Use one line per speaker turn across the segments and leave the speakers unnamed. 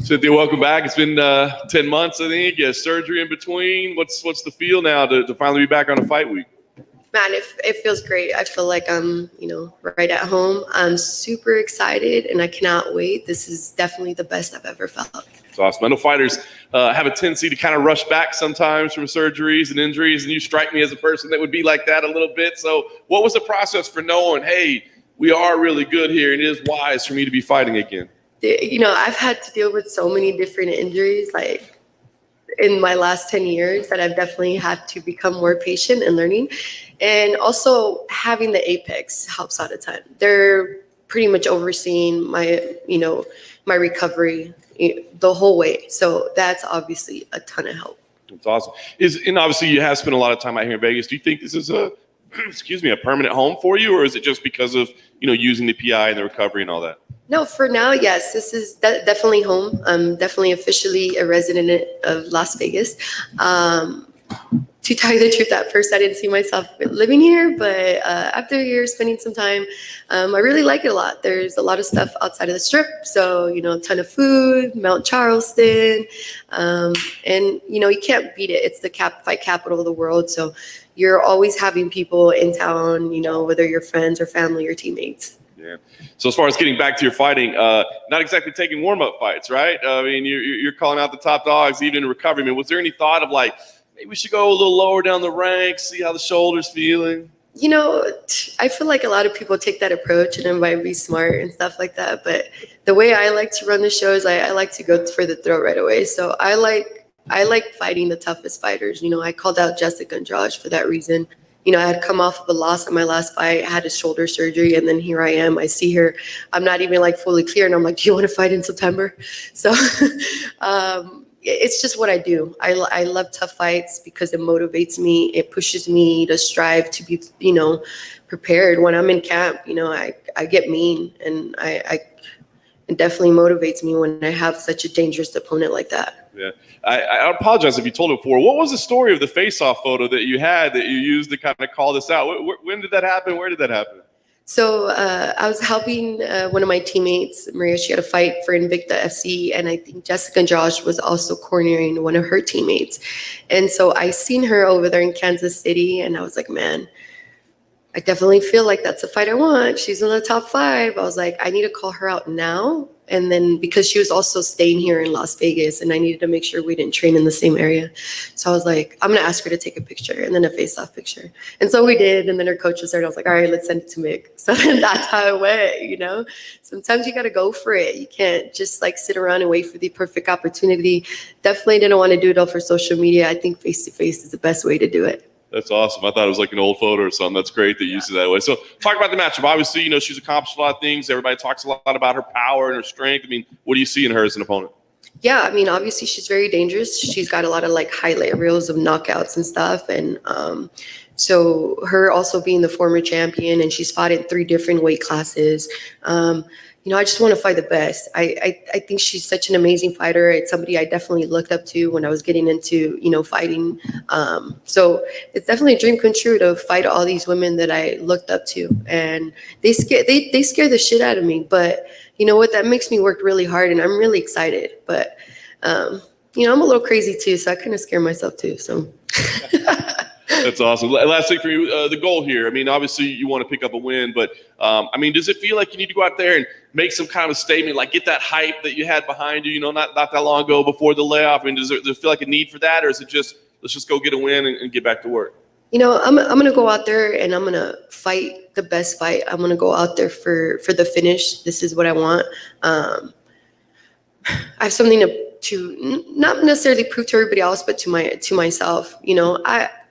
Cynthia, welcome back. It's been 10 months, I think. You had surgery in between. What's the feel now to finally be back on a fight week?
Man, it feels great. I feel like I'm, right at home. I'm super excited, and I cannot wait. This is definitely the best I've ever felt.
It's awesome. I know fighters have a tendency to kind of rush back sometimes from surgeries and injuries, and you strike me as a person that would be like that a little bit. So what was the process for knowing, hey, we are really good here, and it is wise for me to be fighting again?
I've had to deal with so many different injuries, like in my last 10 years, that I've definitely had to become more patient and learning. And also having the Apex helps out a ton. They're pretty much overseeing my, my recovery the whole way. So that's obviously a ton of help.
That's awesome. And obviously you have spent a lot of time out here in Vegas. Do you think this is a permanent home for you, or is it just because of, using the PI and the recovery and all that?
No, for now, yes, this is definitely home. I'm definitely officially a resident of Las Vegas. To tell you the truth, at first I didn't see myself living here, but after a year spending some time, I really like it a lot. There's a lot of stuff outside of the strip, so a ton of food, Mount Charleston, and you can't beat it. It's the fight capital of the world, so you're always having people in town, whether you're friends or family or teammates.
Yeah. So as far as getting back to your fighting, not exactly taking warm-up fights, right? I mean, you're calling out the top dogs even in recovery. I mean, was there any thought of like, maybe we should go a little lower down the ranks, see how the shoulder's feeling?
I feel like a lot of people take that approach and then might be smart and stuff like that. But the way I like to run the show is I like to go for the throat right away. So I like fighting the toughest fighters. I called out Jessica Andrade for that reason. I had come off of a loss in my last fight. I had a shoulder surgery, and then here I am. I see her. I'm not even like fully clear, and I'm like, do you want to fight in September? So it's just what I do. I love tough fights because it motivates me. It pushes me to strive to be, prepared. When I'm in camp, I get mean, and it definitely motivates me when I have such a dangerous opponent like that.
Yeah. I apologize if you told it before. What was the story of the Faceoff photo that you had that you used to kind of call this out? When did that happen? Where did that happen?
So I was helping one of my teammates, Maria. She had a fight for Invicta FC, and I think Jessica Andrade was also cornering one of her teammates. And so I seen her over there in Kansas City, and I was like, man, I definitely feel like that's a fight I want. She's in the top 5. I was like, I need to call her out now. And then because she was also staying here in Las Vegas, and I needed to make sure we didn't train in the same area. So I was like, I'm going to ask her to take a picture and then a face-off picture. And so we did. And then her coach was there, and I was like, all right, let's send it to Mick. So then that's how it went, Sometimes you got to go for it. You can't just like sit around and wait for the perfect opportunity. Definitely didn't want to do it all for social media. I think face-to-face is the best way to do it.
That's awesome. I thought it was like an old photo or something. That's great that you used it that way. So talk about the matchup. Obviously, she's accomplished a lot of things. Everybody talks a lot about her power and her strength. I mean, what do you see in her as an opponent?
Yeah, I mean, obviously she's very dangerous. She's got a lot of like highlight reels of knockouts and stuff. And so her also being the former champion, and she's fought in 3 different weight classes. I just want to fight the best. I think she's such an amazing fighter. It's somebody I definitely looked up to when I was getting into, fighting. So it's definitely a dream come true to fight all these women that I looked up to. And they scare the shit out of me. But you know what? That makes me work really hard, and I'm really excited. But, I'm a little crazy too, so I kind of scare myself too. So.
That's awesome. Last thing for you, the goal here. I mean, obviously you want to pick up a win, but does it feel like you need to go out there and make some kind of a statement, like get that hype that you had behind you, not that long ago before the layoff? I mean, does it feel like a need for that, or is it just let's just go get a win and get back to work?
I'm gonna go out there and I'm gonna fight the best fight. I'm gonna go out there for the finish. This is what I want. I have something to not necessarily prove to everybody else, but to myself.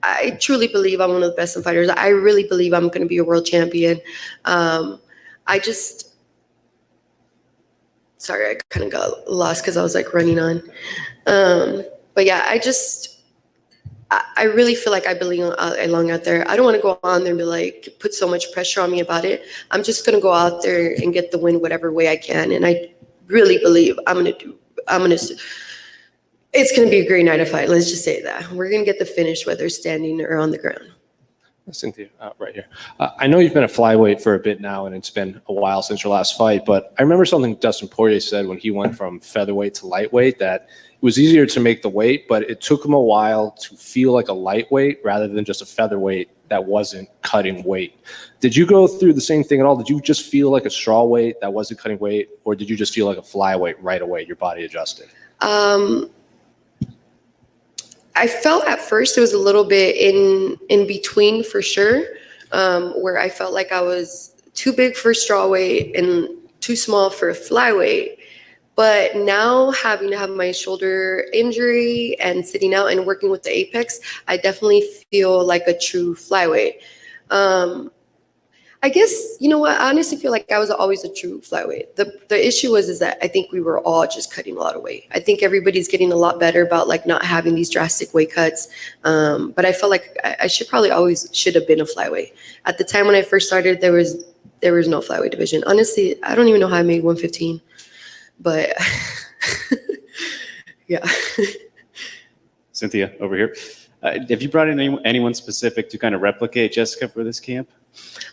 I truly believe I'm one of the best fighters. I really believe I'm going to be a world champion. Sorry, I kind of got lost because I was like running on. But yeah, I really feel like I belong out there. I don't want to go on there and be like, put so much pressure on me about it. I'm just going to go out there and get the win whatever way I can. And I really believe it's going to be a great night of fight. Let's just say that. We're going to get the finish, whether standing or on the ground.
Cynthia, right here. I know you've been a flyweight for a bit now, and it's been a while since your last fight, but I remember something Dustin Poirier said when he went from featherweight to lightweight, that it was easier to make the weight, but it took him a while to feel like a lightweight rather than just a featherweight that wasn't cutting weight. Did you go through the same thing at all? Did you just feel like a strawweight that wasn't cutting weight, or did you just feel like a flyweight right away, your body adjusted?
I felt at first it was a little bit in between for sure, where I felt like I was too big for strawweight and too small for a flyweight. But now, having to have my shoulder injury and sitting out and working with the Apex, I definitely feel like a true flyweight. I guess, you know what, I honestly feel like I was always a true flyweight. The issue is that I think we were all just cutting a lot of weight. I think everybody's getting a lot better about like not having these drastic weight cuts. But I felt like I should have been a flyweight. At the time when I first started, there was no flyweight division. Honestly, I don't even know how I made 115, but yeah.
Cynthia, over here. Have you brought in anyone specific to kind of replicate Jessica for this camp?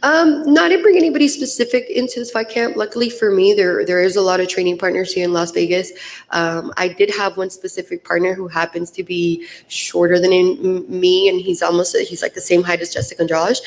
No, I didn't bring anybody specific into this fight camp. Luckily for me, there is a lot of training partners here in Las Vegas. I did have one specific partner who happens to be shorter than me, and he's like the same height as Jessica Andrade.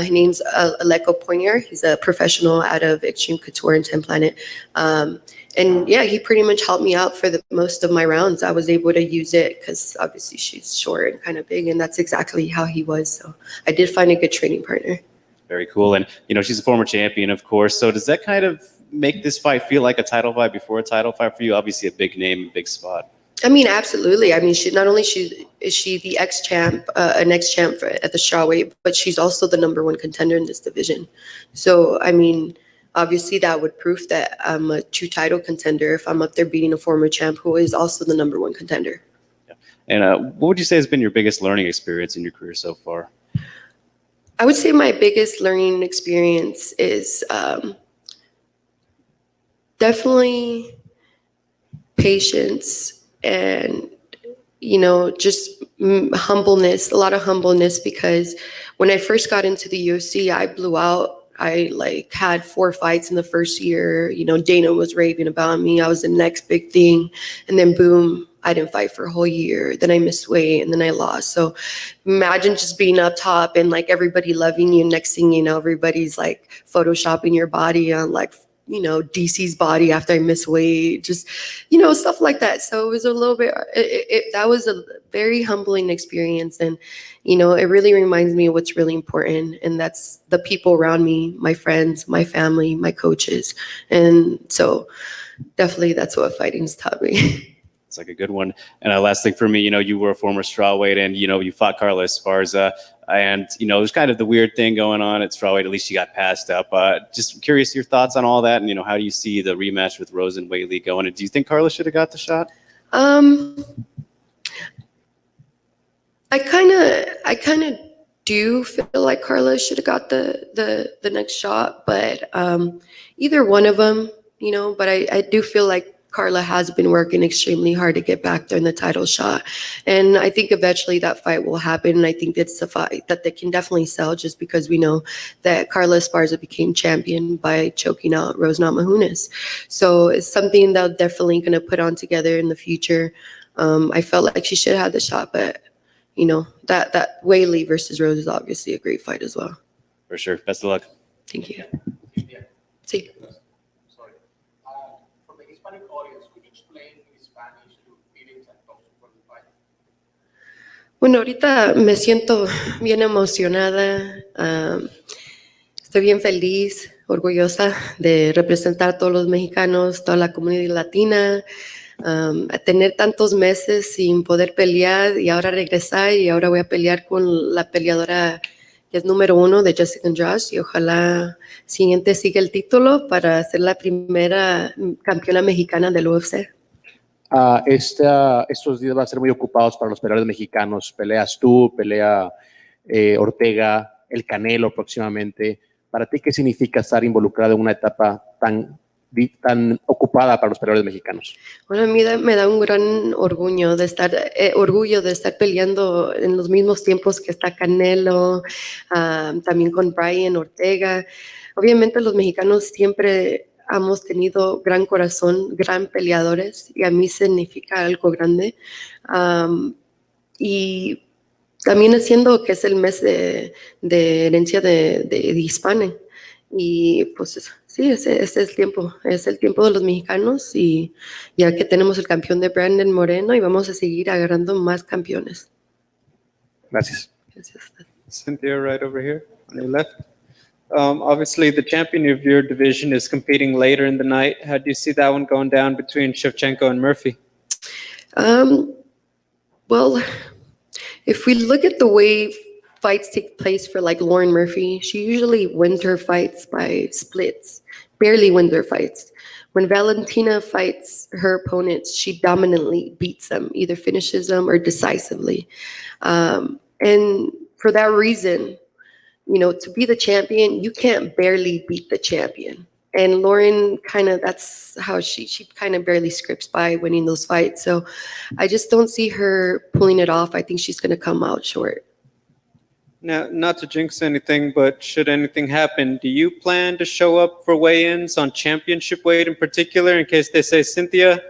His name's Aleko Poinier. He's a professional out of Extreme Couture and 10 Planet. And yeah, he pretty much helped me out for the most of my rounds. I was able to use it because obviously she's short and kind of big, and that's exactly how he was. So I did find a good training partner.
Very cool. And, you know, she's a former champion, of course. So does that kind of make this fight feel like a title fight before a title fight for you? Obviously a big name, big spot.
I mean, absolutely. I mean, she is the ex-champ, an ex-champ at the strawweight, but she's also the #1 contender in this division. So, I mean, obviously that would prove that I'm a true title contender if I'm up there beating a former champ who is also the #1 contender.
Yeah. And what would you say has been your biggest learning experience in your career so far?
I would say my biggest learning experience is definitely patience and, you know, just humbleness, a lot of humbleness, because when I first got into the UFC, I blew out. I like had 4 fights in the first year. You know, Dana was raving about me. I was the next big thing. And then boom, I didn't fight for a whole year. Then I missed weight and then I lost. So imagine just being up top and like everybody loving you. Next thing you know, everybody's like photoshopping your body on like, you know, DC's body after I missed weight, just, you know, stuff like that. So it was a little bit, that was a very humbling experience. And, you know, it really reminds me of what's really important. And that's the people around me, my friends, my family, my coaches. And so definitely that's what fighting's taught me.
It's like a good one. And last thing for me, you know, you were a former strawweight and, you know, you fought Carla Esparza. And, you know, there's kind of the weird thing going on at strawweight. At least you got passed up. Just curious your thoughts on all that. And, you know, how do you see the rematch with Rose and Whaley going? And do you think Carla should have got the shot? I kind of do feel like Carla should have got the next shot, but either one of them, you know, but I do feel like Carla has been working extremely hard to get back there in the title shot. And I think eventually that fight will happen. And I think it's a fight that they can definitely sell, just because we know that Carla Esparza became champion by choking out Rose Namajunas. So it's something they're definitely going to put on together in the future. I felt like she should have had the shot, but you know, that Whaley versus Rose is obviously a great fight as well. For sure. Best of luck.
Thank you. Sí. Bueno, ahorita me siento bien emocionada, estoy bien feliz, orgullosa de representar a todos los mexicanos, toda la comunidad latina, a tener tantos meses sin poder pelear y ahora regresar, y ahora voy a pelear con la peleadora que es #1 de Jessica Andrade, y ojalá siguiente siga el título para ser la primera campeona mexicana del UFC.
Estos días van a ser muy ocupados para los peleadores mexicanos. Peleas tú, pelea Ortega, el Canelo próximamente. ¿Para ti qué significa estar involucrado en una etapa tan tan ocupada para los peleadores mexicanos.
Bueno, a mí me da un gran orgullo de estar peleando en los mismos tiempos que está Canelo, también con Brian Ortega. Obviamente los mexicanos siempre hemos tenido gran corazón, gran peleadores, y a mí significa algo grande. Y también haciendo que es el mes de herencia de hispana. Y pues sí, ese es el tiempo de los mexicanos, y ya que tenemos el campeón de Brandon Moreno y vamos a seguir agarrando más campeones.
Gracias.
Gracias.
Cynthia, right over here on your left. Obviously, the champion of your division is competing later in the night. How do you see that one going down between Shevchenko and Murphy?
Well, if we look at the way fights take place for like Lauren Murphy, she usually wins her fights by splits, barely wins her fights. When Valentina fights her opponents, she dominantly beats them, either finishes them or decisively. And for that reason, you know, to be the champion, you can't barely beat the champion. And Lauren that's how she kind of barely scrapes by winning those fights. So I just don't see her pulling it off. I think she's going to come out short.
Now, not to jinx anything, but should anything happen, do you plan to show up for weigh-ins on championship weight in particular in case they say, Cynthia,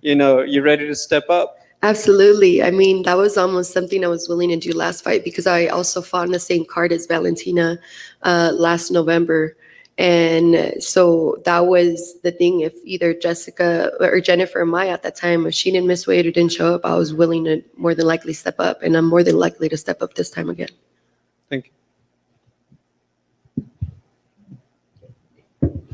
you know, you ready to step up?
Absolutely. I mean, that was almost something I was willing to do last fight, because I also fought in the same card as Valentina last November. And so that was the thing. If either Jessica or Jennifer or Maya at that time, if she didn't miss weight or didn't show up, I was willing to more than likely step up. And I'm more than likely to step up this time again.
Thank you.